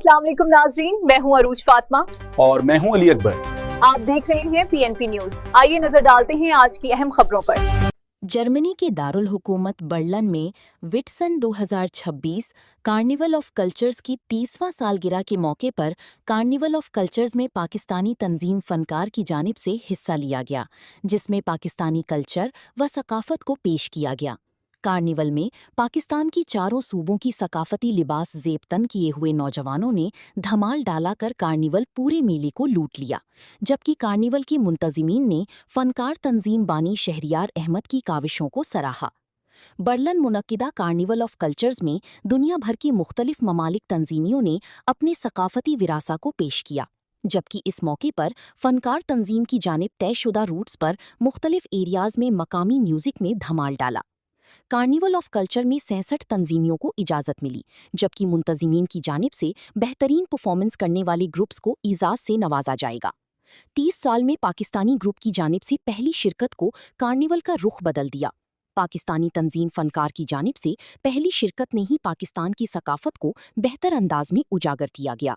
अस्सलाम वालेकुम नाजरीन, मैं हूं अरूज फातिमा और मैं हूं अली अकबर। आप देख रहे हैं पीएनपी न्यूज। आइए नजर डालते हैं आज की अहम खबरों पर। जर्मनी के दारुल हुकूमत बर्लिन में विट्सन 2026 कार्निवल ऑफ कल्चर्स की 30वां सालगिरह के मौके पर कार्निवल ऑफ कल्चर्स में पाकिस्तानी तंजीम फनकार की जानिब से हिस्सा लिया गया, जिसमें पाकिस्तानी कल्चर व सकाफत को पेश किया गया। कार्निवल में पाकिस्तान की चारों सूबों की सकाफती लिबास ज़ेबतन किए हुए नौजवानों ने धमाल डालाकर कार्निवल पूरे मेले को लूट लिया, जबकि कार्निवल की मुंतज़िमीन ने फनकार तंजीम बानी शहरियार अहमद की काविशों को सराहा। बर्लिन मुनक्किदा कार्निवल ऑफ कल्चर्स में दुनिया भर की मुख्तलिफ ममालिक तंजीमियों ने अपने सकाफती विरासा को पेश किया, जबकि इस मौके पर फनकार तंजीम की जानिब तयशुदा रूट्स पर मुख्तलिफ एरियाज़ में मकामी म्यूज़िक में धमाल डाला। कार्निवल ऑफ कल्चर में 66 तंजीमियों को इजाज़त मिली, जबकि मुंतज़िमीन की जानिब से बेहतरीन परफॉर्मेंस करने वाली ग्रुप्स को इजाज़ से नवाजा जाएगा। 30 साल में पाकिस्तानी ग्रुप की जानिब से पहली शिरकत को कार्निवल का रुख बदल दिया। पाकिस्तानी तंजीम फनकार की जानिब से पहली शिरकत ने ही पाकिस्तान की सकाफत को बेहतर अंदाज में उजागर किया गया।